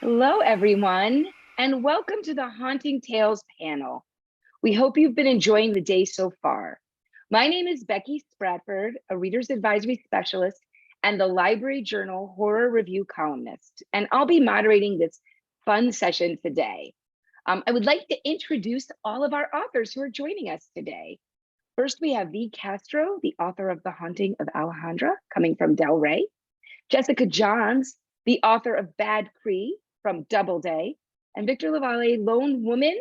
Hello, everyone, and welcome to the Haunting Tales panel. We hope you've been enjoying the day so far. My name is Becky Spratford, a Reader's Advisory Specialist and the Library Journal Horror Review columnist, and I'll be moderating this fun session today. I would like to introduce all of our authors who are joining us today. First, we have V. Castro, the author of The Haunting of Alejandra, coming from Del Rey. Jessica Johns, the author of Bad Cree from Doubleday, and Victor LaValle, Lone Woman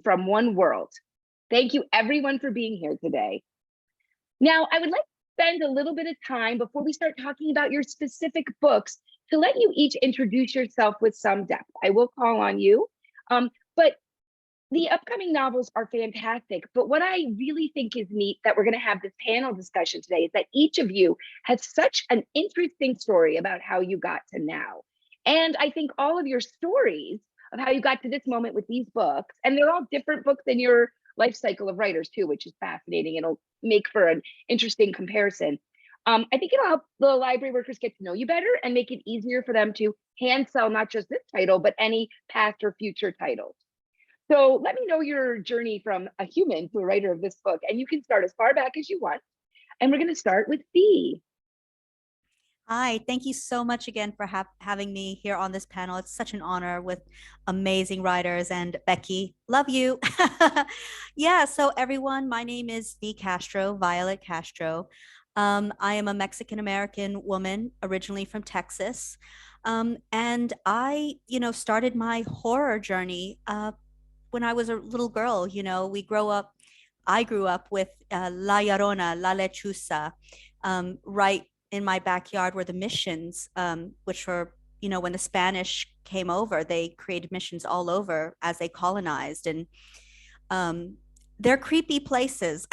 from One World. Thank you everyone for being here today. Now, I would like to spend a little bit of time before we start talking about your specific books to let you each introduce yourself with some depth. I will call on you, but the upcoming novels are fantastic, but what I really think is neat that we're going to have this panel discussion today is that each of you has such an interesting story about how you got to now. And I think all of your stories of how you got to this moment with these books, and they're all different books in your life cycle of writers too, which is fascinating. It'll make for an interesting comparison. I think it'll help the library workers get to know you better and make it easier for them to hand sell not just this title, but any past or future titles. So let me know your journey from a human to a writer of this book, and you can start as far back as you want. And we're going to start with Bea. Hi, thank you so much again for having me here on this panel. It's such an honor with amazing writers, and Becky, love you. Yeah, so everyone, my name is V. Castro, Violet Castro. I am a Mexican American woman originally from Texas. And I, started my horror journey when I was a little girl. I grew up with La Llorona, La Lechuza, right in my backyard were the missions, which were, when the Spanish came over, they created missions all over as they colonized. And they're creepy places,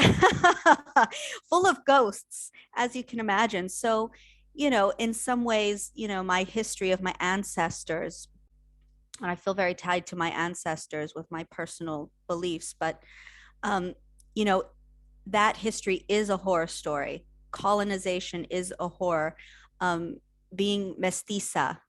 full of ghosts, as you can imagine. So, in some ways, my history of my ancestors, and I feel very tied to my ancestors with my personal beliefs, but, um, you know, that history is a horror story. Colonization is a horror. Being mestiza,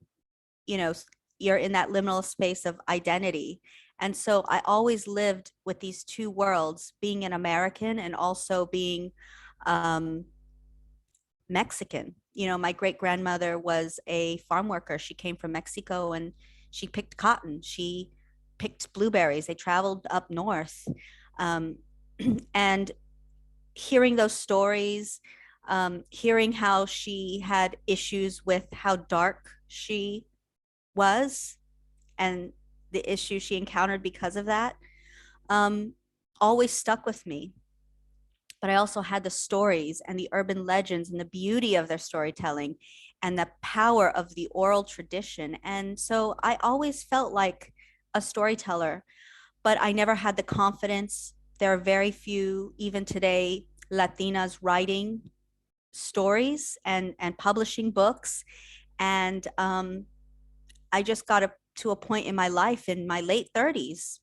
you know, you're in that liminal space of identity. And so I always lived with these two worlds, being an American and also being Mexican. My great grandmother was a farm worker. She came from Mexico and she picked cotton. She picked blueberries. They traveled up north. Um, and hearing those stories, hearing how she had issues with how dark she was and the issues she encountered because of that, um, always stuck with me. But I also had the stories and the urban legends and the beauty of their storytelling and the power of the oral tradition. And so I always felt like a storyteller, but I never had the confidence. There are very few, even today, Latinas writing stories and publishing books. And I just to a point in my life in my late 30s,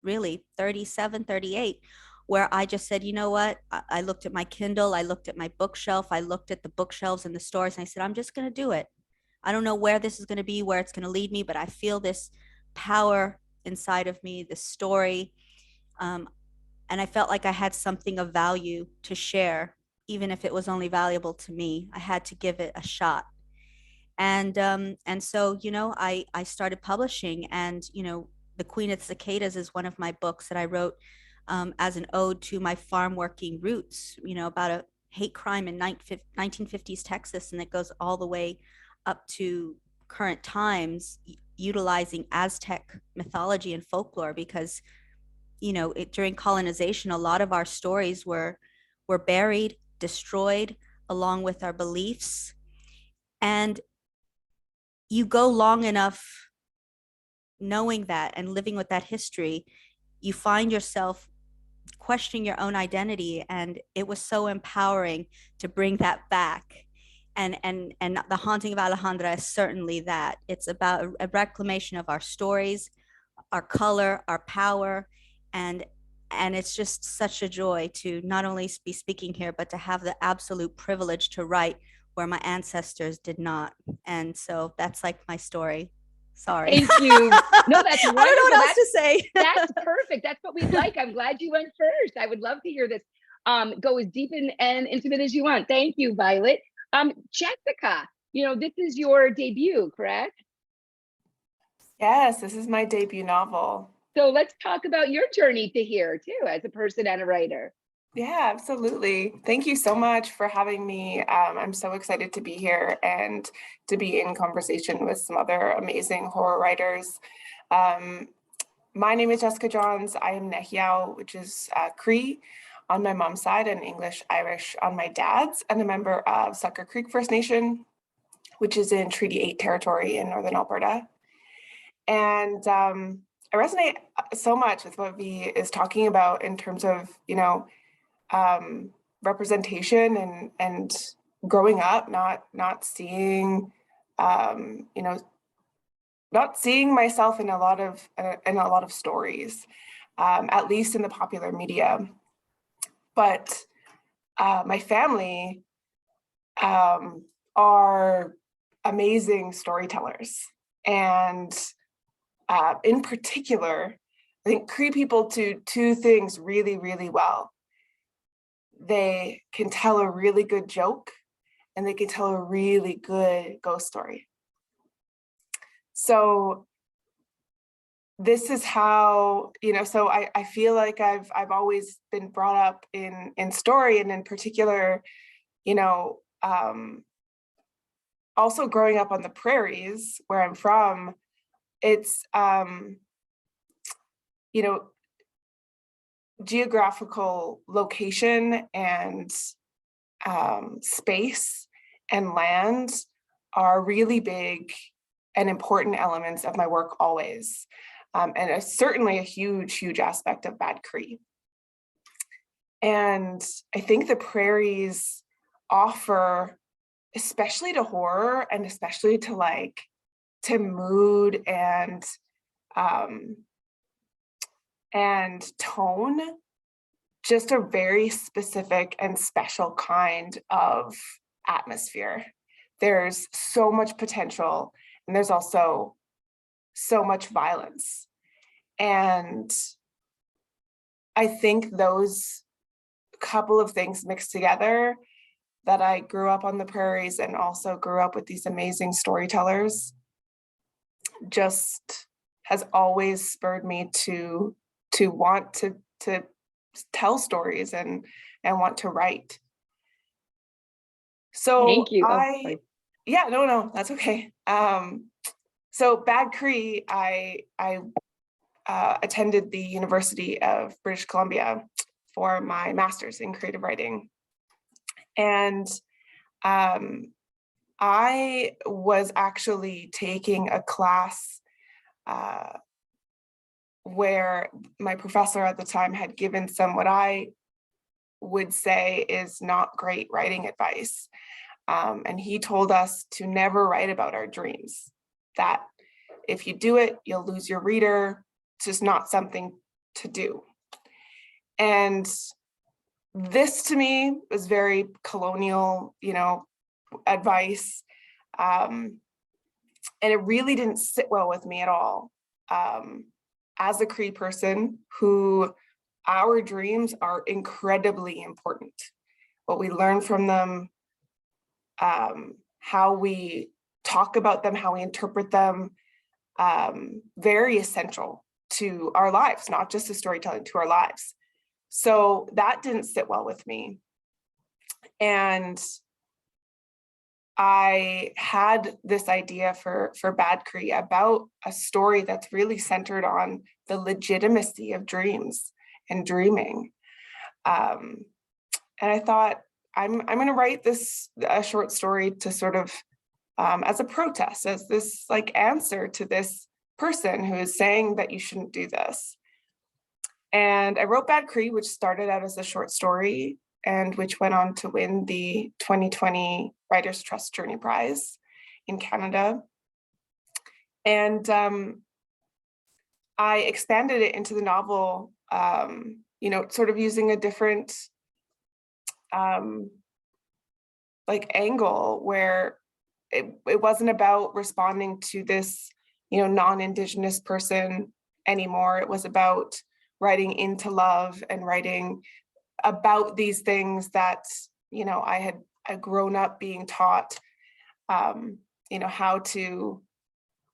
really 37, 38, where I just said, you know what? I looked at my Kindle, I looked at my bookshelf, I looked at the bookshelves in the stores, and I said, I'm just going to do it. I don't know where this is going to be, where it's going to lead me, but I feel this power inside of me, this story. Um, and I felt like I had something of value to share, even if it was only valuable to me. I had to give it a shot. And so, I started publishing, and The Queen of Cicadas is one of my books that I wrote as an ode to my farm working roots, about a hate crime in 1950s Texas, and it goes all the way up to current times, utilizing Aztec mythology and folklore, because during colonization, a lot of our stories were buried, destroyed, along with our beliefs. And you go long enough knowing that and living with that history, you find yourself questioning your own identity. And it was so empowering to bring that back. And The Haunting of Alejandra is certainly that. It's about a reclamation of our stories, our color, our power, and it's just such a joy to not only be speaking here, but to have the absolute privilege to write where my ancestors did not. And so that's like my story. Sorry. Thank you. No, that's I don't know what wonderful. else to say. That's perfect. That's what we like. I'm glad you went first. I would love to hear this. Go as deep and intimate as you want. Thank you, Violet. Jessica, this is your debut, correct? Yes, this is my debut novel. So let's talk about your journey to here too, as a person and a writer. Yeah, absolutely. Thank you so much for having me. I'm so excited to be here and to be in conversation with some other amazing horror writers. My name is Jessica Johns. I am Nehiyaw, which is Cree on my mom's side and English Irish on my dad's, and a member of Sucker Creek First Nation, which is in Treaty 8 territory in Northern Alberta. And I resonate so much with what V is talking about in terms of, representation and growing up, not seeing, not seeing myself in a lot of stories, at least in the popular media. But my family are amazing storytellers, and in particular, I think Cree people do two things really, really well. They can tell a really good joke, and they can tell a really good ghost story. So this is how, so I feel like I've always been brought up in story, and in particular, also growing up on the prairies where I'm from, it's, geographical location and space and land are really big and important elements of my work always. And certainly a huge aspect of Bad Cree. And I think the prairies offer, especially to horror and especially to mood and tone, just a very specific and special kind of atmosphere. There's so much potential, and there's also so much violence. And I think those couple of things mixed together, that I grew up on the prairies and also grew up with these amazing storytellers, just has always spurred me to want to tell stories and want to write. So Thank you. No, that's okay. So Bad Cree, I attended the University of British Columbia for my master's in creative writing. And I was actually taking a class where my professor at the time had given some, what I would say is not great writing advice. And he told us to never write about our dreams, that if you do it, you'll lose your reader. It's just not something to do. And this to me was very colonial, advice. And it really didn't sit well with me at all. As a Cree person, who our dreams are incredibly important. What we learn from them, how we talk about them, how we interpret them, very essential to our lives, not just to storytelling, to our lives. So that didn't sit well with me. And I had this idea for Bad Cree about a story that's really centered on the legitimacy of dreams and dreaming. And I thought, I'm going to write a short story to sort of, as a protest, as this answer to this person who is saying that you shouldn't do this. And I wrote Bad Cree, which started out as a short story and which went on to win the 2020 Writers' Trust Journey Prize in Canada. And I expanded it into the novel, sort of using a different angle, where it wasn't about responding to this, non-Indigenous person anymore. It was about writing into love and writing about these things that, I had grown up being taught, how to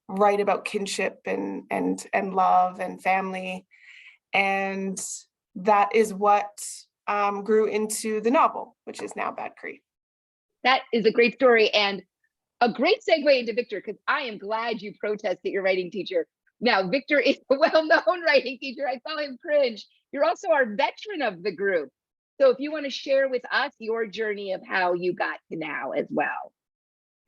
write about kinship and love and family. And that is what grew into the novel, which is now Bad Cree. That is a great story and a great segue into Victor, because I am glad you protest that your writing teacher. Now, Victor is a well-known writing teacher. I saw him cringe. You're also our veteran of the group. So if you want to share with us your journey of how you got to now as well.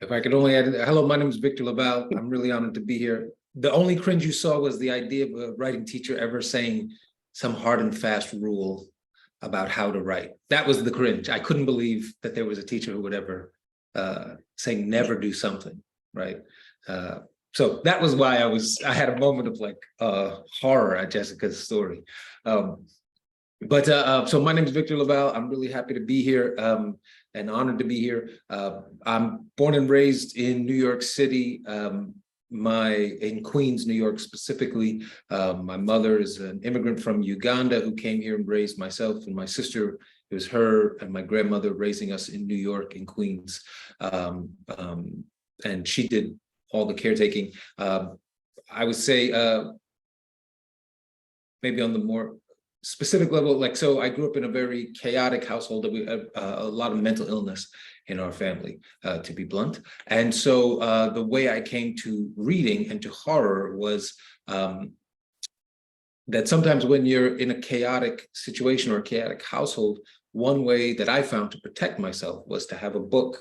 If I could only add, hello, my name is Victor LaValle. I'm really honored to be here. The only cringe you saw was the idea of a writing teacher ever saying some hard and fast rule about how to write. That was the cringe. I couldn't believe that there was a teacher who would ever say never do something, right? So that was why I had a moment of like horror at Jessica's story. So my name is Victor LaValle. I'm really happy to be here and honored to be here. I'm born and raised in New York City, in Queens, New York specifically. My mother is an immigrant from Uganda who came here and raised myself and my sister. It was her and my grandmother raising us in New York, in Queens. And she did all the caretaking. I would say maybe on the more specific level, like, so I grew up in a very chaotic household that we had a lot of mental illness in our family, to be blunt. And so the way I came to reading and to horror was that sometimes when you're in a chaotic situation or a chaotic household, one way that I found to protect myself was to have a book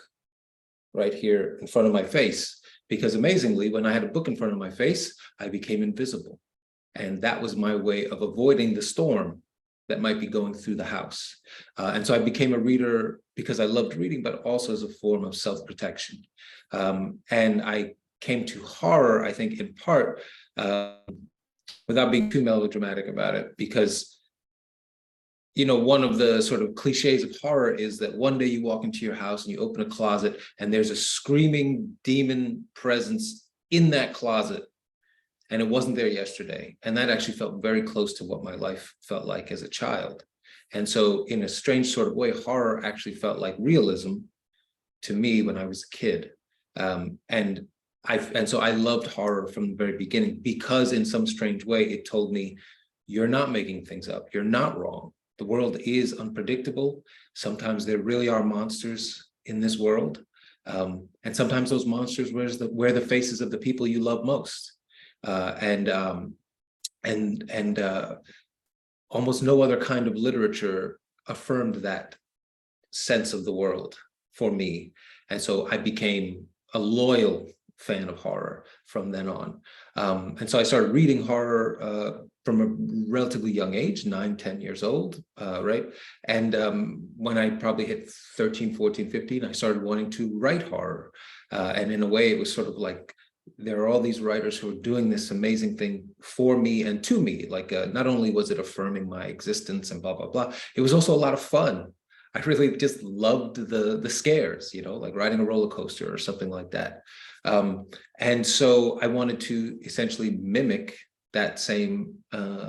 right here in front of my face. Because amazingly, when I had a book in front of my face, I became invisible. And that was my way of avoiding the storm that might be going through the house. And so I became a reader because I loved reading, but also as a form of self-protection. And I came to horror, I think, in part, without being too melodramatic about it, because one of the sort of cliches of horror is that one day you walk into your house and you open a closet and there's a screaming demon presence in that closet. And it wasn't there yesterday. And that actually felt very close to what my life felt like as a child. And so in a strange sort of way, horror actually felt like realism to me when I was a kid. And so I loved horror from the very beginning, because in some strange way, it told me, you're not making things up. You're not wrong. The world is unpredictable. Sometimes there really are monsters in this world. And sometimes those monsters wear the faces of the people you love most. And almost no other kind of literature affirmed that sense of the world for me. And so I became a loyal fan of horror from then on. And so I started reading horror from a relatively young age, 9, 10 years old, right? And when I probably hit 13, 14, 15, I started wanting to write horror. And in a way, it was sort of like, there are all these writers who are doing this amazing thing for me and to me. Like, not only was it affirming my existence and blah, blah, blah, it was also a lot of fun. I really just loved the scares, like riding a roller coaster or something like that. And so I wanted to essentially mimic that same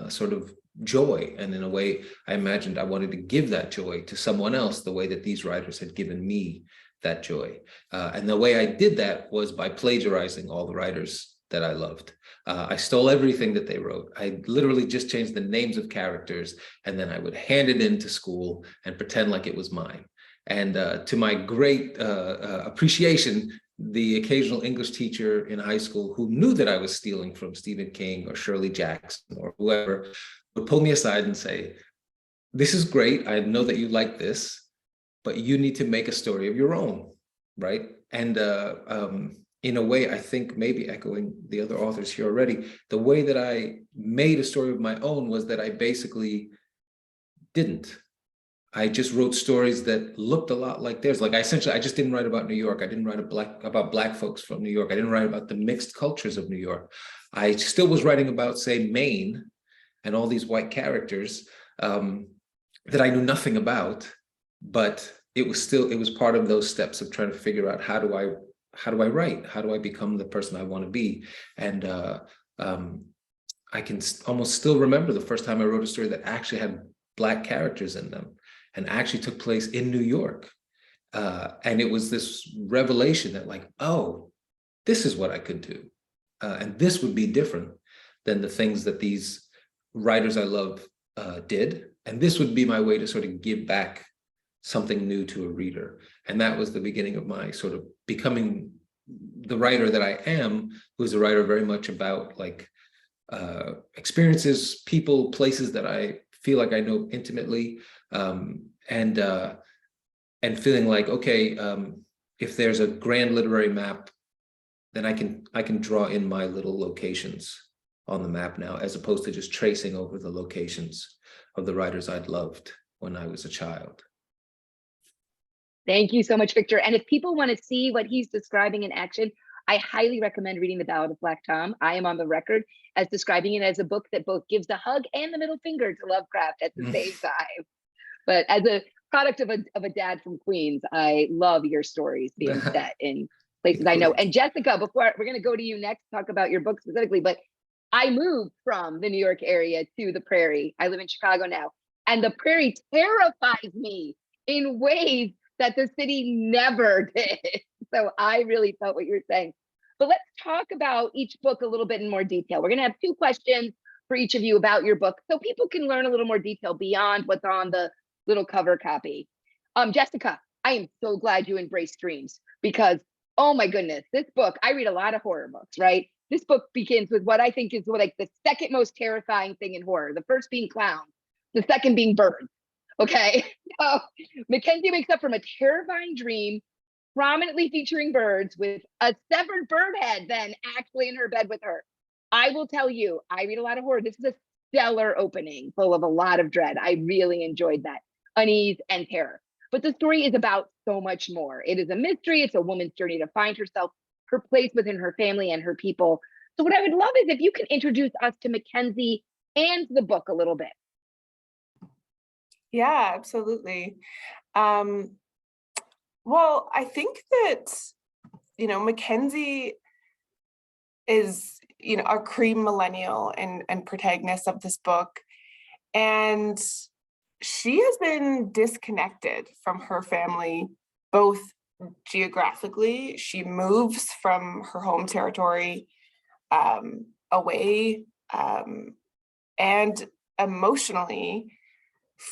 sort of joy. And in a way, I imagined I wanted to give that joy to someone else the way that these writers had given me that joy. And the way I did that was by plagiarizing all the writers that I loved. I stole everything that they wrote. I literally just changed the names of characters, and then I would hand it into school and pretend like it was mine. And to my great appreciation, the occasional English teacher in high school who knew that I was stealing from Stephen King or Shirley Jackson or whoever would pull me aside and say, "This is great. I know that you like this, but you need to make a story of your own," right? And in a way, I think maybe echoing the other authors here already, the way that I made a story of my own was that I basically didn't. I just wrote stories that looked a lot like theirs. Like I just didn't write about New York. I didn't write about Black folks from New York. I didn't write about the mixed cultures of New York. I still was writing about, say, Maine and all these white characters that I knew nothing about. But it was part of those steps of trying to figure out how do I how do I write? How do I become the person I want to be? And I can almost still remember the first time I wrote a story that actually had Black characters in them and actually took place in New York. And it was this revelation that like, oh, this is what I could do. And this would be different than the things that these writers I love did. And this would be my way to sort of give back something new to a reader. And that was the beginning of my sort of becoming the writer that I am, who's a writer very much about like experiences, people, places that I feel like I know intimately, and feeling like, okay, if there's a grand literary map, then I can draw in my little locations on the map now, as opposed to just tracing over the locations of the writers I'd loved when I was a child. Thank you so much, Victor. And if people want to see what he's describing in action, I highly recommend reading The Ballad of Black Tom. I am on the record as describing it as a book that both gives the hug and the middle finger to Lovecraft at the same time. But as a product of a dad from Queens, I love your stories being set in places I know. And Jessica, before we're going to go to you next, talk about your book specifically, but I moved from the New York area to the Prairie. I live in Chicago now, and the Prairie terrifies me in ways that the city never did. So I really felt what you were saying. But let's talk about each book a little bit in more detail. We're going to have 2 questions for each of you about your book, so people can learn a little more detail beyond what's on the little cover copy. Jessica, I am so glad you embraced dreams, because, oh my goodness, this book, I read a lot of horror books, right? This book begins with what I think is like the second most terrifying thing in horror. The first being clowns, the second being birds. Okay, so Mackenzie wakes up from a terrifying dream, prominently featuring birds, with a severed bird head then actually in her bed with her. I will tell you, I read a lot of horror. This is a stellar opening full of a lot of dread. I really enjoyed that, unease and terror. But the story is about so much more. It is a mystery. It's a woman's journey to find herself, her place within her family and her people. So what I would love is if you can introduce us to Mackenzie and the book a little bit. Yeah, absolutely. Well, I think that, Mackenzie is, a Cree millennial and protagonist of this book. And she has been disconnected from her family, both geographically. She moves from her home territory away, and emotionally,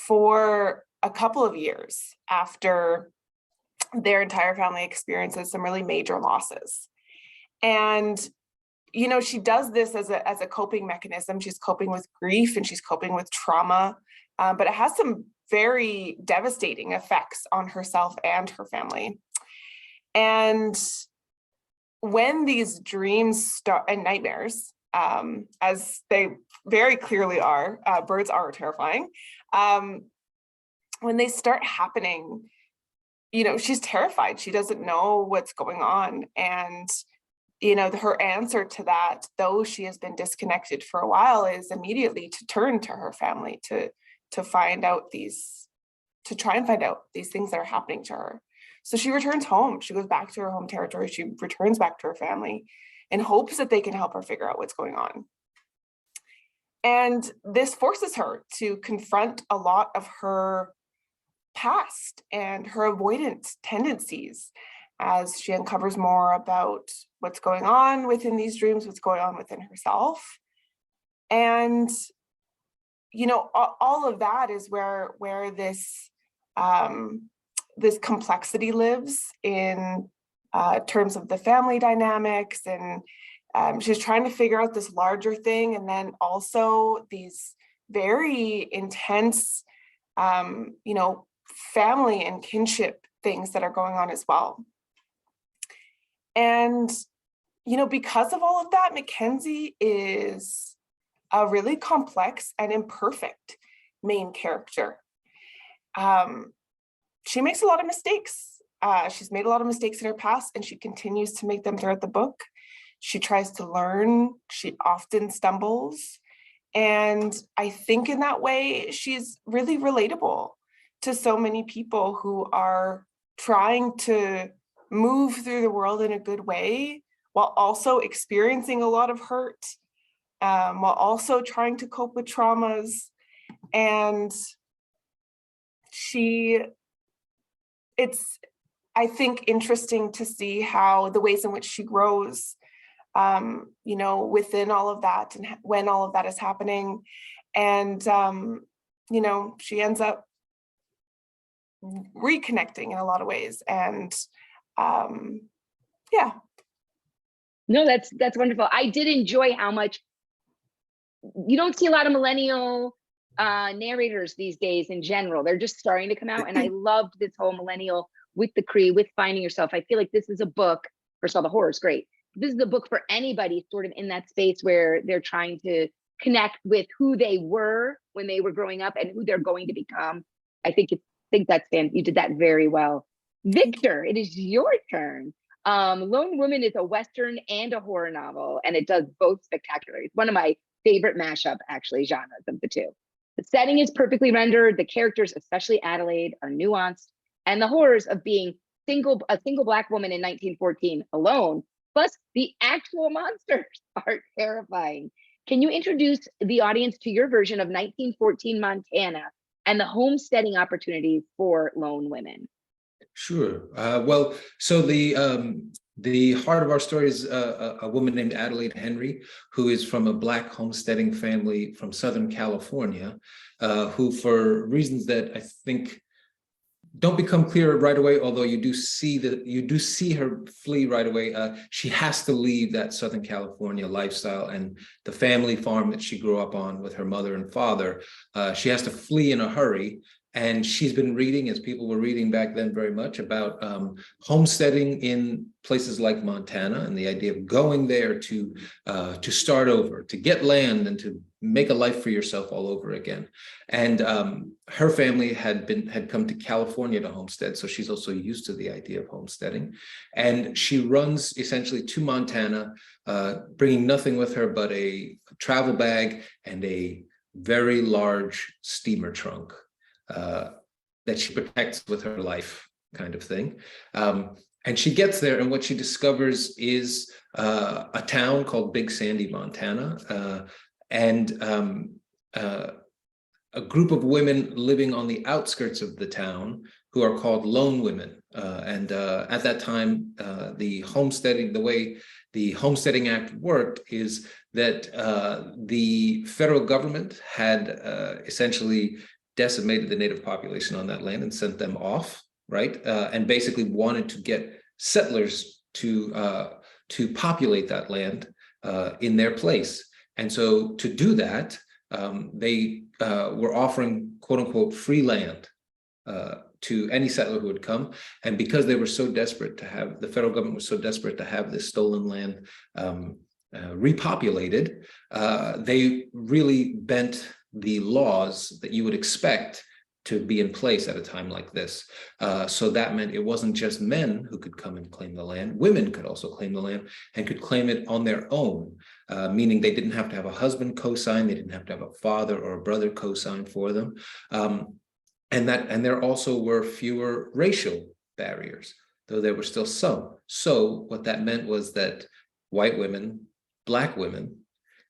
for a couple of years after their entire family experiences some really major losses. And, she does this as a coping mechanism. She's coping with grief and she's coping with trauma, but it has some very devastating effects on herself and her family. And when these dreams start, and nightmares, as they very clearly are, birds are terrifying. When they start happening, she's terrified. She doesn't know what's going on. And, her answer to that, though she has been disconnected for a while, is immediately to turn to her family to find out to try and find out these things that are happening to her. So she returns home. She goes back to her home territory. She returns back to her family in hopes that they can help her figure out what's going on. And this forces her to confront a lot of her past and her avoidance tendencies as she uncovers more about what's going on within these dreams, what's going on within herself. And, all of that is where this this complexity lives in terms of the family dynamics. And she's trying to figure out this larger thing, and then also these very intense, family and kinship things that are going on as well. And, because of all of that, Mackenzie is a really complex and imperfect main character. She makes a lot of mistakes. She's made a lot of mistakes in her past, and she continues to make them throughout the book. She tries to learn. She often stumbles. And I think in that way, she's really relatable to so many people who are trying to move through the world in a good way while also experiencing a lot of hurt, while also trying to cope with traumas. And it's, I think, interesting to see how the ways in which she grows, you know, within all of that and when all of that is happening. And, you know, she ends up reconnecting in a lot of ways. And yeah. No, that's wonderful. I did enjoy how much you don't see a lot of millennial narrators these days in general. They're just starting to come out. And I loved this whole millennial with the Cree, with finding yourself. I feel like this is a book, first of all, the horror is great. This is a book for anybody sort of in that space where they're trying to connect with who they were when they were growing up and who they're going to become. I think that's fantastic. You did that very well. Victor, it is your turn. Lone Woman is a Western and a horror novel, and it does both spectacularly. It's one of my favorite mashup, actually, genres of the two. The setting is perfectly rendered. The characters, especially Adelaide, are nuanced, and the horrors of being a single Black woman in 1914 alone, plus the actual monsters, are terrifying. Can you introduce the audience to your version of 1914 Montana and the homesteading opportunities for lone women? Sure. Well, so the heart of our story is a woman named Adelaide Henry, who is from a Black homesteading family from Southern California, who, for reasons that I think don't become clear right away, although you do see her flee right away. She has to leave that Southern California lifestyle and the family farm that she grew up on with her mother and father. She has to flee in a hurry. And she's been reading, as people were reading back then very much, about homesteading in places like Montana and the idea of going there to start over, to get land and to make a life for yourself all over again. And her family had come to California to homestead, so she's also used to the idea of homesteading. And she runs essentially to Montana, bringing nothing with her but a travel bag and a very large steamer trunk that she protects with her life, kind of thing. And she gets there, and what she discovers is a town called Big Sandy, Montana, and a group of women living on the outskirts of the town who are called lone women. And at that time, the way the Homesteading Act worked is that the federal government had essentially decimated the native population on that land and sent them off, right? And basically wanted to get settlers to populate that land in their place. And so to do that, they were offering, quote unquote, free land to any settler who would come. And because they were so desperate to have, the federal government was so desperate to have this stolen land repopulated, they really bent the laws that you would expect to be in place at a time like this. So that meant it wasn't just men who could come and claim the land. Women could also claim the land and could claim it on their own, meaning they didn't have to have a husband co-sign, they didn't have to have a father or a brother co-sign for them. And there also were fewer racial barriers, though there were still some. So what that meant was that white women, Black women,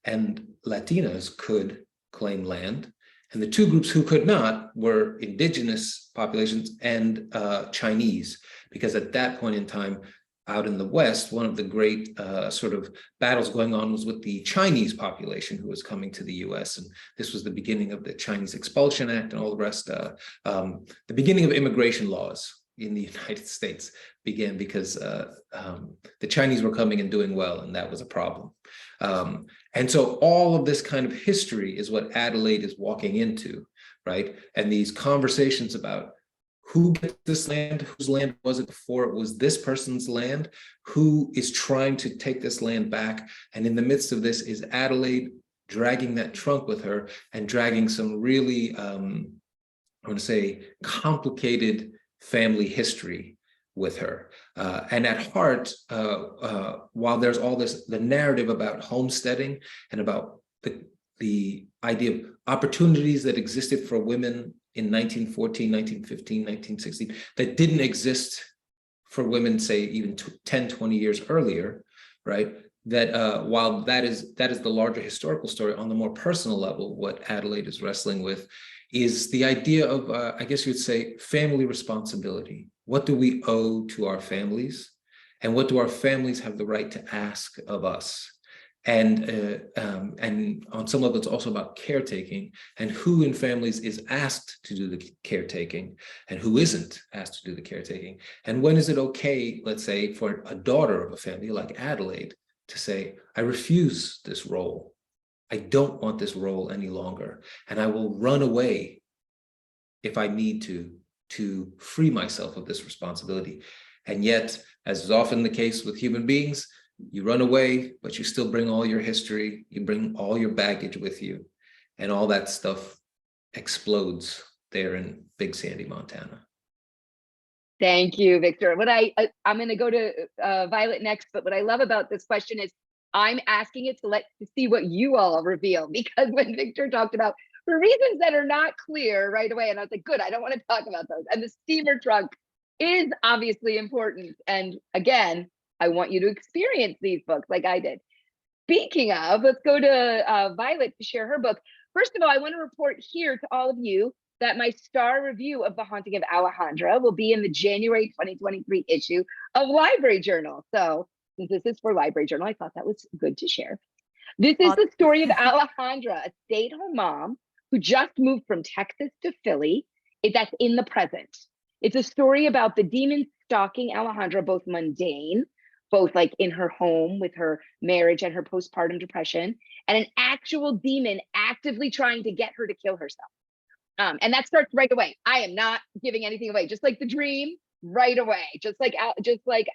and Latinas could claim land. And the two groups who could not were indigenous populations and Chinese, because at that point in time, out in the West, one of the great sort of battles going on was with the Chinese population who was coming to the US. And this was the beginning of the Chinese Expulsion Act and all the rest. The beginning of immigration laws in the United States began because the Chinese were coming and doing well, and that was a problem. And so all of this kind of history is what Adelaide is walking into, right? And these conversations about who gets this land, whose land was it before it was this person's land, who is trying to take this land back. And in the midst of this is Adelaide dragging that trunk with her and dragging some really, I want to say, complicated family history with her. And at heart, while there's all this, the narrative about homesteading and about the idea of opportunities that existed for women in 1914, 1915, 1916, that didn't exist for women, say even 10, 20 years earlier, right? That while that is the larger historical story, on the more personal level, what Adelaide is wrestling with is the idea of, I guess you'd say, family responsibility. What do we owe to our families? And what do our families have the right to ask of us? And on some level, it's also about caretaking, and who in families is asked to do the caretaking and who isn't asked to do the caretaking. And when is it okay, let's say, for a daughter of a family like Adelaide to say, I refuse this role. I don't want this role any longer. And I will run away if I need to free myself of this responsibility. And yet, as is often the case with human beings, you run away, but you still bring all your history, you bring all your baggage with you, and all that stuff explodes there in Big Sandy, Montana. Thank you, Victor. I'm going to go to Violet next, but what I love about this question is I'm asking it to see what you all reveal, because when Victor talked about, for reasons that are not clear right away, and I was like, good, I don't want to talk about those. And the steamer trunk is obviously important. And again, I want you to experience these books like I did. Speaking of, let's go to Violet to share her book. First of all, I want to report here to all of you that my star review of The Haunting of Alejandra will be in the January 2023 issue of Library Journal. So since this is for Library Journal, I thought that was good to share. This is the story of Alejandra, a stay-at-home mom who just moved from Texas to Philly. That's in the present. It's a story about the demon stalking Alejandra, both mundane, both like in her home with her marriage and her postpartum depression, and an actual demon actively trying to get her to kill herself. And that starts right away. I am not giving anything away, just like the dream, right away, just like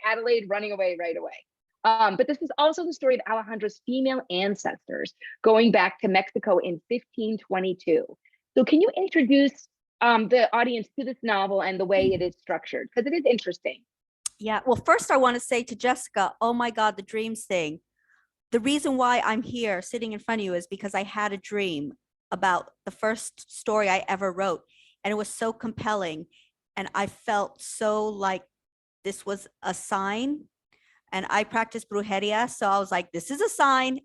Adelaide running away right away. But this is also the story of Alejandra's female ancestors going back to Mexico in 1522. So can you introduce the audience to this novel and the way it is structured? Because it is interesting. Yeah, well, first I want to say to Jessica, oh my God, the dreams thing. The reason why I'm here sitting in front of you is because I had a dream about the first story I ever wrote, and it was so compelling. And I felt so like this was a sign, and I practiced brujeria. So I was like, this is a sign.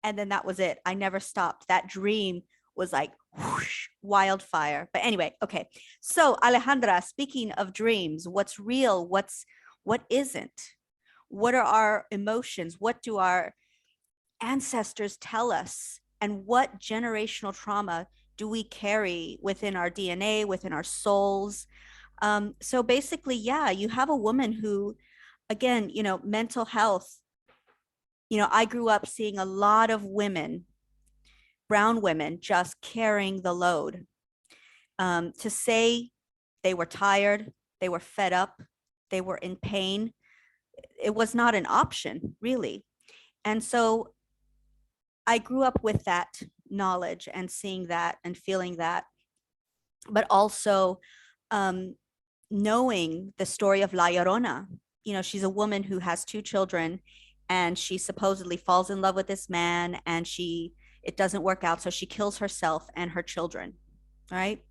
And then that was it. I never stopped. That dream was like whoosh, wildfire. But anyway, okay. So Alejandra, speaking of dreams, what's real? What isn't? What are our emotions? What do our ancestors tell us? And what generational trauma do we carry within our DNA, within our souls? So basically, yeah, you have a woman who, again, mental health. I grew up seeing a lot of women, brown women, just carrying the load. To say they were tired, they were fed up, they were in pain, it was not an option, really. And so I grew up with that knowledge and seeing that and feeling that, but also knowing the story of La Llorona. She's a woman who has 2 children, and she supposedly falls in love with this man, and it doesn't work out, so she kills herself and her children, right?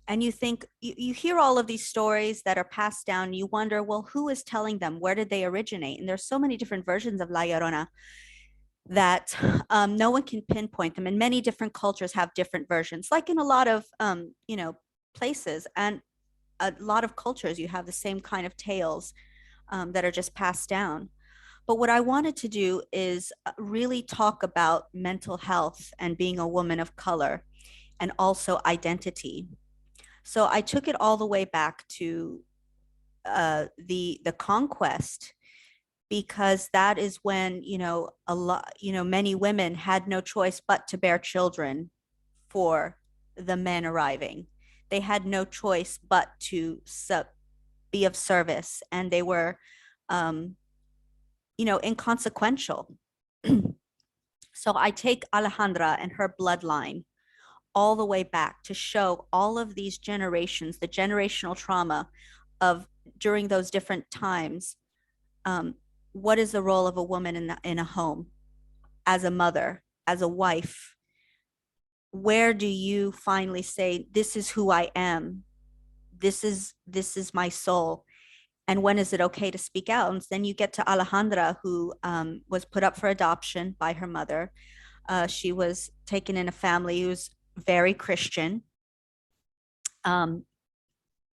And you think, you hear all of these stories that are passed down, you wonder, well, who is telling them? Where did they originate? And there's so many different versions of La Llorona that no one can pinpoint them. And many different cultures have different versions, like in a lot of, places and a lot of cultures, you have the same kind of tales that are just passed down. But what I wanted to do is really talk about mental health and being a woman of color, and also identity. So I took it all the way back to the conquest, because that is when, many women had no choice but to bear children for the men arriving. They had no choice but to be of service, and they were, inconsequential. So I take Alejandra and her bloodline all the way back to show all of these generations, the generational trauma of during those different times. What is the role of a woman in a home, as a mother, as a wife? Where do you finally say, this is who I am? This is my soul. And when is it okay to speak out? And then you get to Alejandra, who was put up for adoption by her mother. She was taken in a family who's very Christian,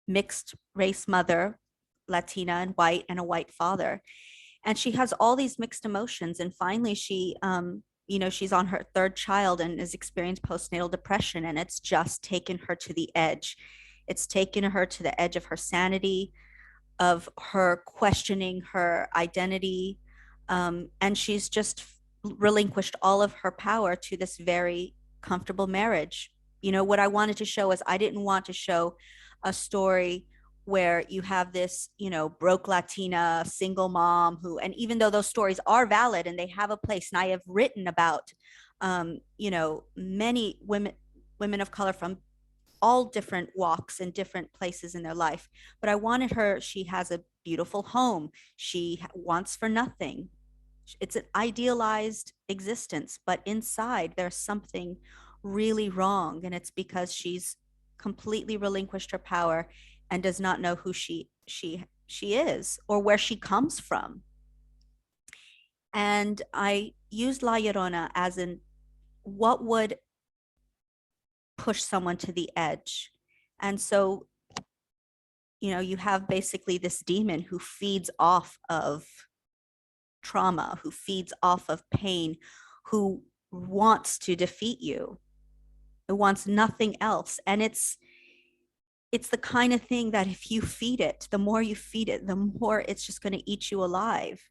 mixed race mother, Latina and white, and a white father. And she has all these mixed emotions. And finally, she, she's on her third child and is experiencing postnatal depression. And it's just taken her to the edge. It's taken her to the edge of her sanity, of her questioning her identity. And she's just relinquished all of her power to this very comfortable marriage. What I wanted to show is I didn't want to show a story where you have this, broke Latina single mom who, and even though those stories are valid and they have a place, and I have written about, many women of color from all different walks and different places in their life. But I wanted her, she has a beautiful home. She wants for nothing. It's an idealized existence, but inside there's something really wrong. And it's because she's completely relinquished her power and does not know who she is or where she comes from. And I used La Llorona as in what would push someone to the edge. And so, you have basically this demon who feeds off of trauma, who feeds off of pain, who wants to defeat you. It wants nothing else. And it's the kind of thing that if you feed it, the more you feed it, the more it's just going to eat you alive.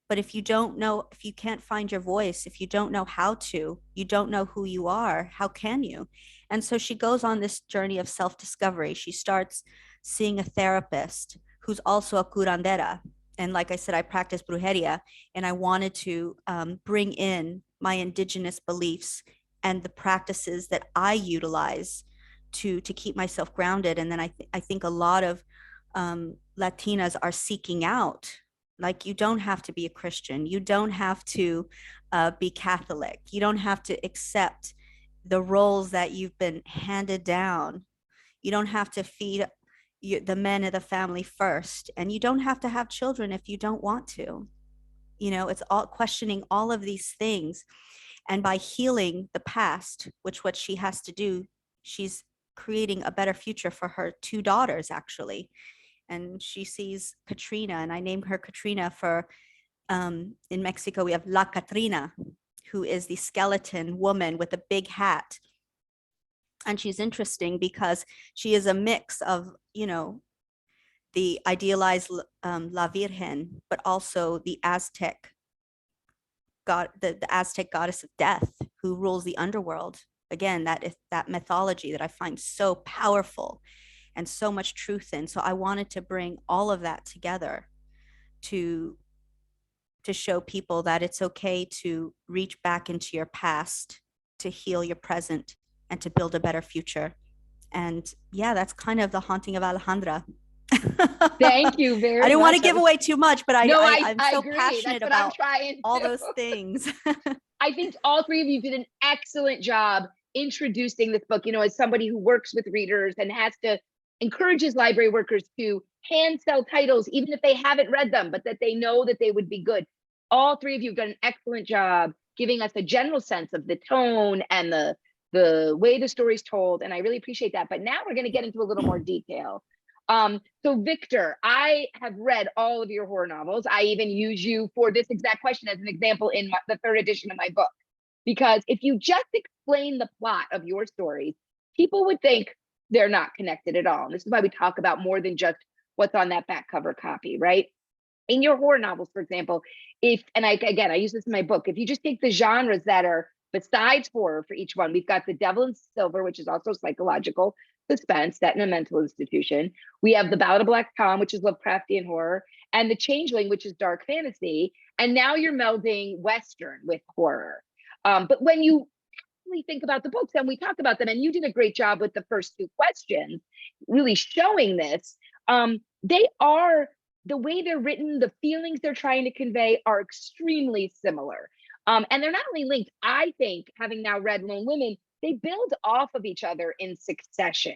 But if you don't know, if you can't find your voice, if you don't know how to, you don't know who you are, how can you? And so she goes on this journey of self-discovery. She starts seeing a therapist who's also a curandera. And like I said, I practice brujeria, and I wanted to bring in my indigenous beliefs and the practices that I utilize to keep myself grounded. And then I think a lot of Latinas are seeking out, like, you don't have to be a Christian. You don't have to be Catholic. You don't have to accept the roles that you've been handed down. You don't have to feed the men of the family first. And you don't have to have children if you don't want to. It's all questioning all of these things. And by healing the past, which what she has to do, she's creating a better future for her two daughters, actually. And she sees Katrina, and I named her Katrina for, in Mexico, we have La Catrina, who is the skeleton woman with a big hat. And she's interesting because she is a mix of, the idealized La Virgen, but also the Aztec god, the Aztec goddess of death, who rules the underworld. Again, that mythology that I find so powerful and so much truth in. So I wanted to bring all of that together to show people that it's okay to reach back into your past, to heal your present, and to build a better future. And yeah, that's kind of the haunting of Alejandra. Thank you very much. I didn't want to give away too much, but I'm so agree. passionate about all those things. I think all three of you did an excellent job introducing this book, as somebody who works with readers and has to encourage his library workers to hand sell titles, even if they haven't read them, but that they know that they would be good. All three of you have done an excellent job giving us a general sense of the tone and the way the story's told. And I really appreciate that. But now we're going to get into a little more detail. So Victor, I have read all of your horror novels. I even use you for this exact question as an example in the third edition of my book, because if you just explain the plot of your stories, people would think they're not connected at all. And this is why we talk about more than just what's on that back cover copy, right? In your horror novels, for example, I use this in my book, if you just take the genres that are besides horror for each one, we've got The Devil in Silver, which is also psychological suspense set in a mental institution. We have The Ballad of Black Tom, which is Lovecraftian horror, and The Changeling, which is dark fantasy. And now you're melding Western with horror. But when you actually think about the books, and we talked about them, and you did a great job with the first two questions, really showing this, they are, the way they're written, the feelings they're trying to convey are extremely similar. And they're not only linked, I think, having now read Lone Women, they build off of each other in succession.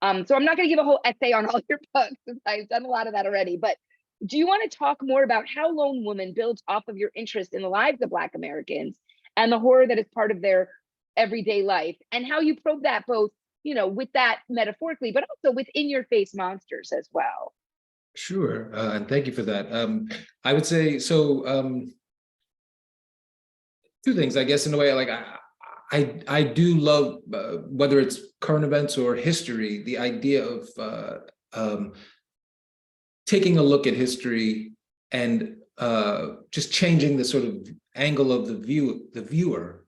So I'm not going to give a whole essay on all your books, since I've done a lot of that already, but do you want to talk more about how Lone Woman builds off of your interest in the lives of Black Americans and the horror that is part of their everyday life, and how you probe that both, you know, with that metaphorically, but also within your face monsters as well? Sure, and thank you for that. I would say, so two things, I guess, in a way. Like I do love, whether it's current events or history, the idea of taking a look at history and just changing the sort of angle of the viewer,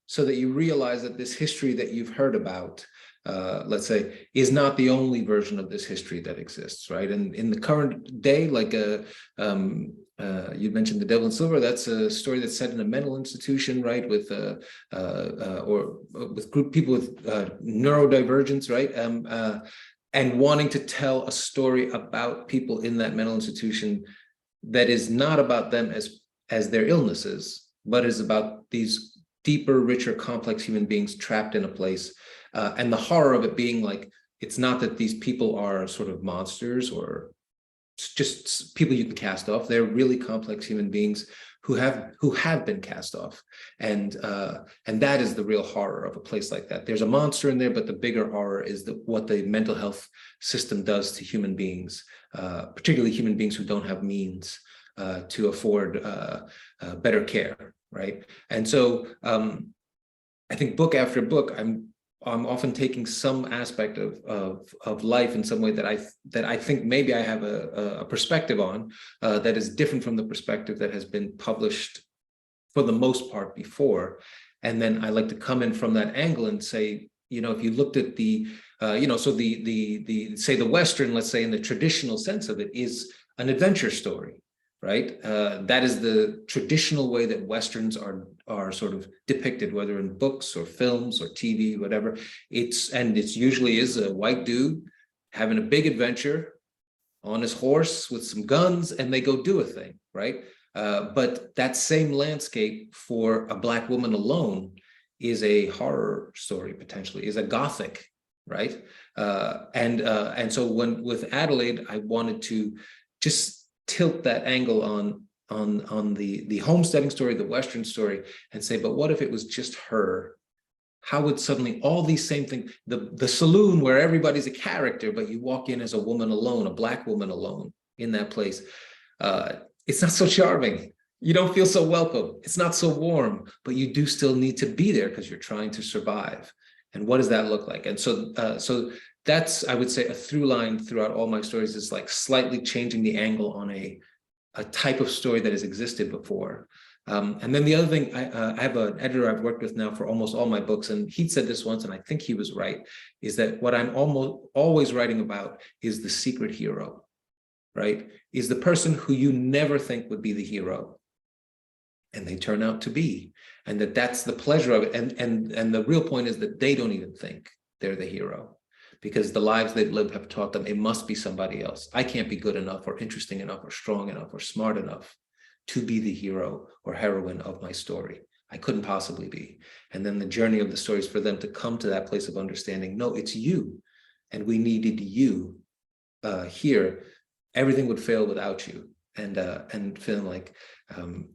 so that you realize that this history that you've heard about, let's say, is not the only version of this history that exists, right? And in the current day, like you mentioned The Devil in Silver, that's a story that's set in a mental institution, right? With or with group people with neurodivergence, right? And wanting to tell a story about people in that mental institution that is not about them as their illnesses, but is about these deeper, richer, complex human beings trapped in a place. And the horror of it being like, it's not that these people are sort of monsters or just people you can cast off. They're really complex human beings who have been cast off. And that is the real horror of a place like that. There's a monster in there, but the bigger horror is what the mental health system does to human beings, particularly human beings who don't have means to afford better care, right? And so I think book after book, I'm often taking some aspect of life in some way that I think maybe I have a perspective on that is different from the perspective that has been published for the most part before. And then I like to come in from that angle and say, you know, if you looked at the, so say the Western, let's say in the traditional sense of it, is an adventure story, right? That is the traditional way that Westerns are sort of depicted, whether in books or films or TV, whatever. It's usually is a white dude having a big adventure on his horse with some guns, and they go do a thing, right? But that same landscape for a Black woman alone is a horror story, potentially, is a Gothic, right? And so with Adelaide, I wanted to just tilt that angle on the homesteading story, the Western story, and say, but what if it was just her? How would suddenly all these same things, the saloon where everybody's a character, but you walk in as a woman alone, a Black woman alone in that place, it's not so charming. You don't feel so welcome. It's not so warm, but you do still need to be there because you're trying to survive. And what does that look like? And so that's, I would say, a through line throughout all my stories, is like slightly changing the angle on a type of story that has existed before. And then the other thing, I have an editor I've worked with now for almost all my books, and he said this once, and I think he was right, is that what I'm almost always writing about is the secret hero, right? Is the person who you never think would be the hero, and they turn out to be, and that's the pleasure of it. And the real point is that they don't even think they're the hero, because the lives they've lived have taught them it must be somebody else. I can't be good enough or interesting enough or strong enough or smart enough to be the hero or heroine of my story. I couldn't possibly be. And then the journey of the story is for them to come to that place of understanding, no, it's you, and we needed you here. Everything would fail without you. And feeling like, and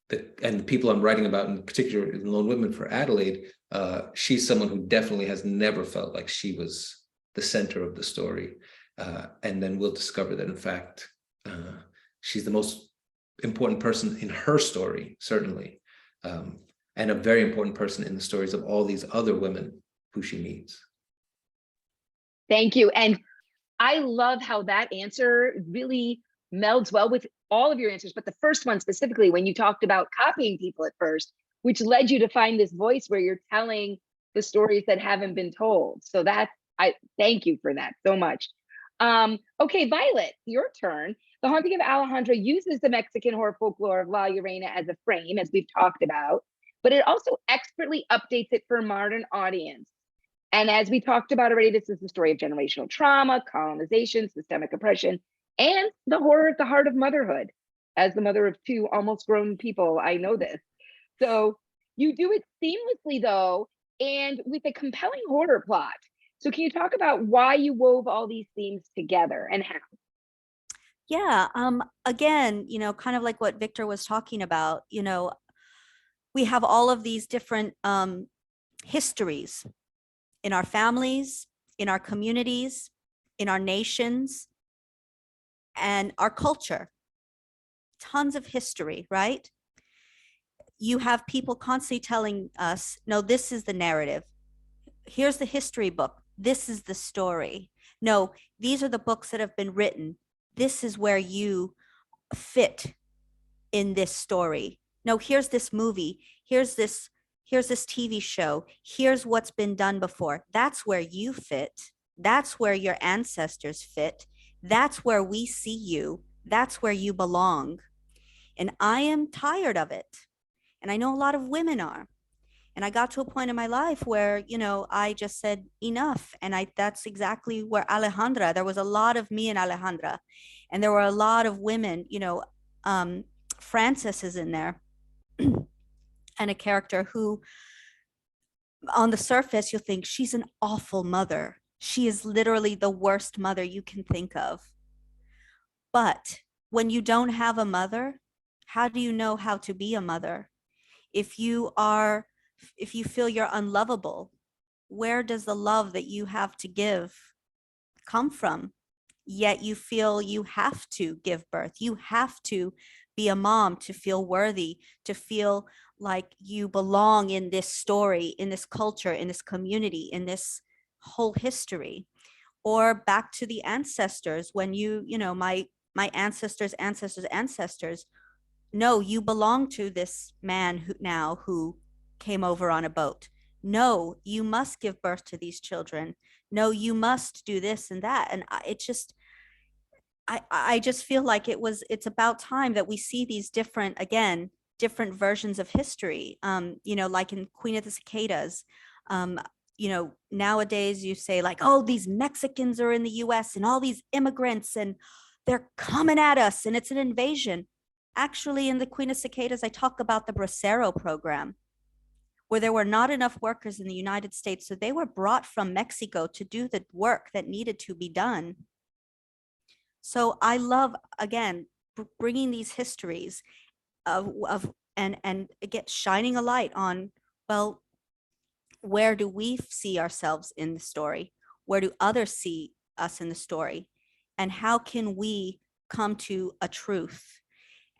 the people I'm writing about, in particular in Lone Women for Adelaide, she's someone who definitely has never felt like she was the center of the story. And then we'll discover that, in fact, she's the most important person in her story, certainly, and a very important person in the stories of all these other women who she meets. Thank you. And I love how that answer really melds well with all of your answers, but the first one specifically, when you talked about copying people at first, which led you to find this voice where you're telling the stories that haven't been told. So I thank you for that so much. Okay, Violet, your turn. The Haunting of Alejandra uses the Mexican horror folklore of La Llorona as a frame, as we've talked about, but it also expertly updates it for a modern audience. And as we talked about already, this is the story of generational trauma, colonization, systemic oppression, and the horror at the heart of motherhood. As the mother of two almost grown people, I know this. So you do it seamlessly, though, and with a compelling horror plot. So can you talk about why you wove all these themes together and how? Yeah. Again, kind of like what Victor was talking about, we have all of these different histories in our families, in our communities, in our nations, and our culture. Tons of history, right? You have people constantly telling us, no, this is the narrative. Here's the history book. This is the story. No, these are the books that have been written. This is where you fit in this story. No, here's this movie. Here's this TV show. Here's what's been done before. That's where you fit. That's where your ancestors fit. That's where we see you. That's where you belong. And I am tired of it. And I know a lot of women are. And I got to a point in my life where, I just said enough. And that's exactly where Alejandra, there was a lot of me and Alejandra. And there were a lot of women, Frances is in there and a character who on the surface, you'll think she's an awful mother. She is literally the worst mother you can think of. But when you don't have a mother, how do you know how to be a mother? If you feel you're unlovable, where does the love that you have to give come from? Yet you feel you have to give birth. You have to be a mom to feel worthy, to feel like you belong in this story, in this culture, in this community, in this whole history. Or back to the ancestors, when my ancestors, no, you belong to this man who came over on a boat. No, you must give birth to these children. No, you must do this and that. And I just feel like it's about time that we see these different versions of history. Like in Queen of the Cicadas, nowadays you say like, oh, these Mexicans are in the US and all these immigrants and they're coming at us and it's an invasion. Actually, in the Queen of Cicadas, I talk about the Bracero program, where there were not enough workers in the United States. So they were brought from Mexico to do the work that needed to be done. So I love, again, bringing these histories and again, shining a light on, well, where do we see ourselves in the story? Where do others see us in the story? And how can we come to a truth?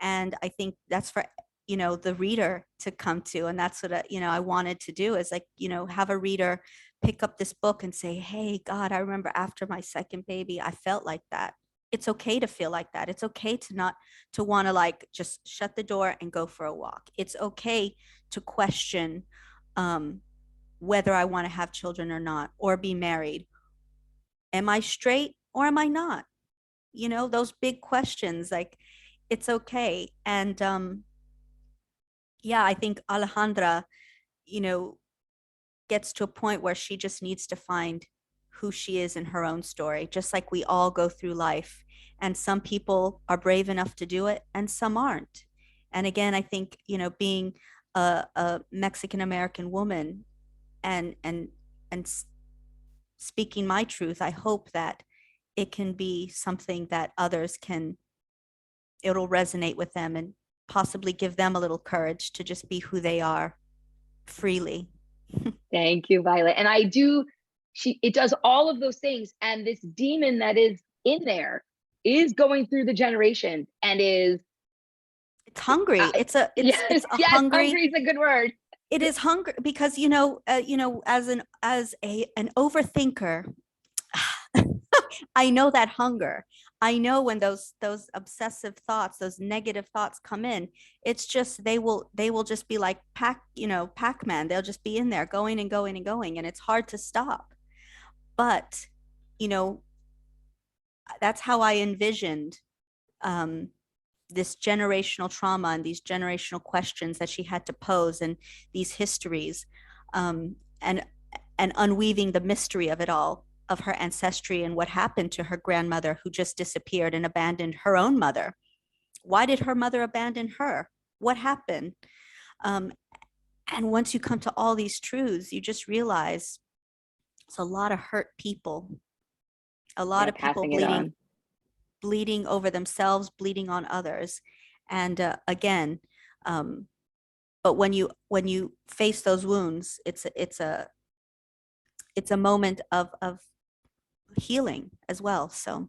And I think that's for, the reader to come to. And that's what, I wanted to do is like, have a reader pick up this book and say, hey, God, I remember after my second baby, I felt like that. It's okay to feel like that. It's okay to want to like just shut the door and go for a walk. It's okay to question whether I want to have children or not, or be married. Am I straight or am I not? Those big questions, like it's okay. And I think Alejandra, gets to a point where she just needs to find who she is in her own story, just like we all go through life. And some people are brave enough to do it and some aren't. And again, I think, being a Mexican American woman and speaking my truth, I hope that it can be something that it'll resonate with them and possibly give them a little courage to just be who they are freely. Thank you, Violet. And it does all of those things. And this demon that is in there is going through the generations and it's hungry. It's yes, hungry. Hungry is a good word. It is hungry because, as an overthinker, I know that hunger. I know when those obsessive thoughts, those negative thoughts come in, it's just, they will just be like Pac-Man. They'll just be in there going and going and going. And it's hard to stop. But, that's how I envisioned this generational trauma and these generational questions that she had to pose and these histories and unweaving the mystery of it all, of her ancestry and what happened to her grandmother who just disappeared and abandoned her own mother. Why did her mother abandon her? What happened? And once you come to all these truths, you just realize it's a lot of hurt people, a lot of people bleeding over themselves, bleeding on others. And again, but when you face those wounds, it's a moment of healing as well. So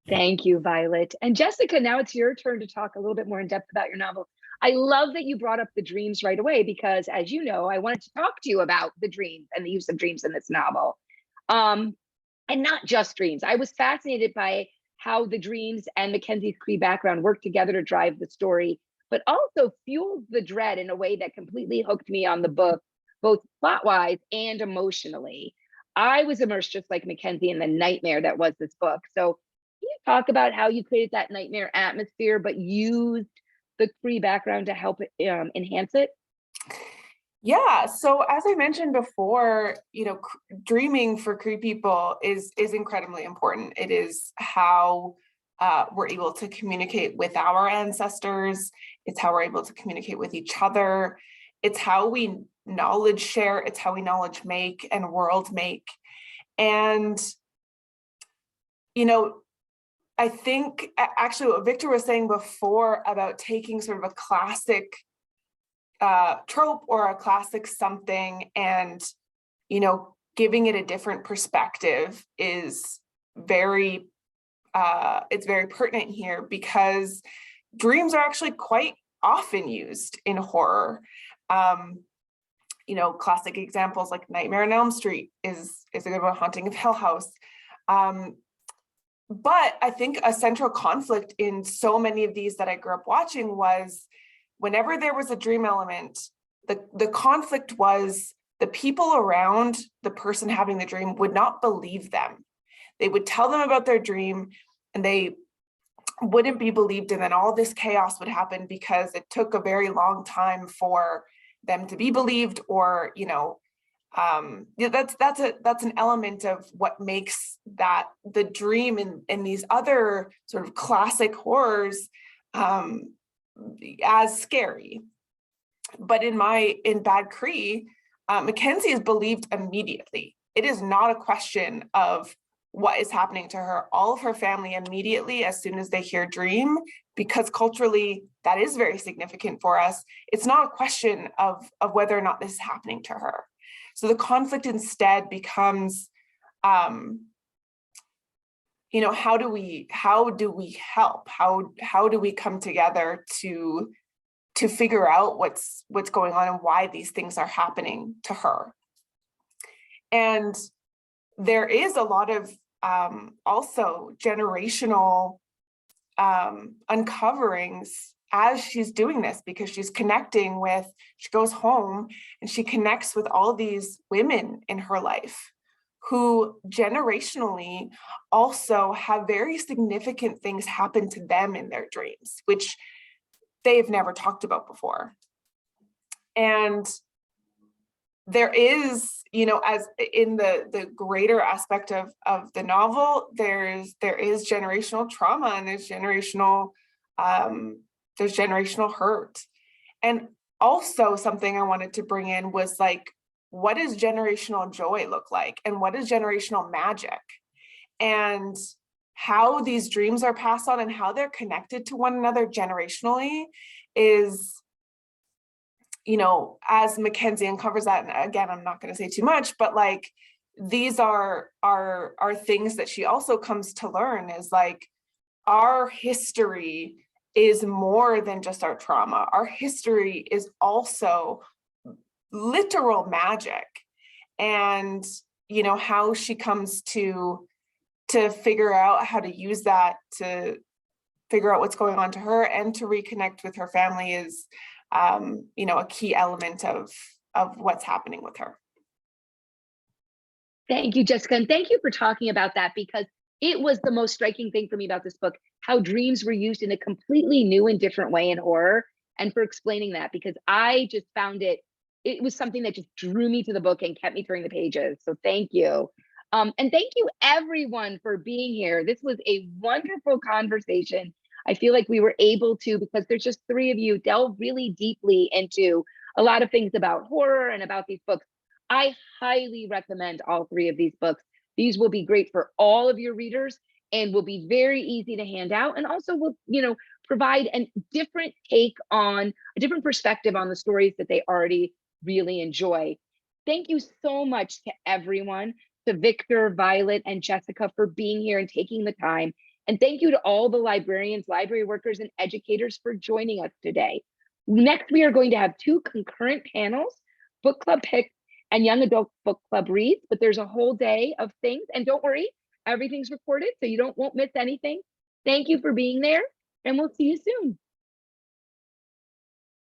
thank you, Violet. And Jessica, now it's your turn to talk a little bit more in depth about your novel. I love that you brought up the dreams right away, because as you know, I wanted to talk to you about the dreams and the use of dreams in this novel. And not just dreams. I was fascinated by how the dreams and Mackenzie's Cree background work together to drive the story, but also fueled the dread in a way that completely hooked me on the book, both plot-wise and emotionally. I was immersed just like Mackenzie in the nightmare that was this book. So can you talk about how you created that nightmare atmosphere, but used the Cree background to help enhance it? Yeah, so as I mentioned before, dreaming for Cree people is incredibly important. It is how we're able to communicate with our ancestors. It's how we're able to communicate with each other. It's how we knowledge share. It's how we knowledge make and world make. And, I think actually what Victor was saying before about taking sort of a classic trope or a classic something and, giving it a different perspective is very, it's very pertinent here, because dreams are actually quite often used in horror. Classic examples like Nightmare on Elm Street is a good one, Haunting of Hill House. But I think a central conflict in so many of these that I grew up watching was whenever there was a dream element, the conflict was the people around the person having the dream would not believe them. They would tell them about their dream and they wouldn't be believed, and then all this chaos would happen because it took a very long time for them to be believed, or that's an element of what makes that the dream in these other sort of classic horrors as scary. But in Bad Cree, Mackenzie is believed immediately. It is not a question of what is happening to her. All of her family immediately, as soon as they hear dream, because culturally that is very significant for us, it's not a question of whether or not this is happening to her. So the conflict instead becomes, how do we help? How do we come together to figure out what's going on and why these things are happening to her? And there is a lot of also generational uncoverings as she's doing this, because she's connecting with, she goes home and she connects with all these women in her life who generationally also have very significant things happen to them in their dreams, which they've never talked about before. And there is, as in the greater aspect of the novel, there is generational trauma, and there's generational hurt. And also something I wanted to bring in was like, what does generational joy look like? And what is generational magic? And how these dreams are passed on and how they're connected to one another generationally is, as Mackenzie uncovers that, and again, I'm not going to say too much, but like, these are things that she also comes to learn, is like, our history is more than just our trauma. Our history is also literal magic. And, how she comes to figure out how to use that to figure out what's going on to her and to reconnect with her family is, a key element of what's happening with her. Thank you, Jessica. And thank you for talking about that, because it was the most striking thing for me about this book, how dreams were used in a completely new and different way in horror, and for explaining that, because I just found it was something that just drew me to the book and kept me turning the pages. So thank you. And thank you everyone for being here. This was a wonderful conversation. I feel like we were able to, because there's just three of you, delve really deeply into a lot of things about horror and about these books. I highly recommend all three of these books. These will be great for all of your readers and will be very easy to hand out, and also will, provide a different take on a different perspective on the stories that they already really enjoy. Thank you so much to everyone, to Victor, Violet, and Jessica for being here and taking the time. And thank you to all the librarians, library workers, and educators for joining us today. Next, we are going to have 2 concurrent panels, book club picks and young adult book club reads, but there's a whole day of things. And don't worry, everything's recorded, so you won't miss anything. Thank you for being there, and we'll see you soon.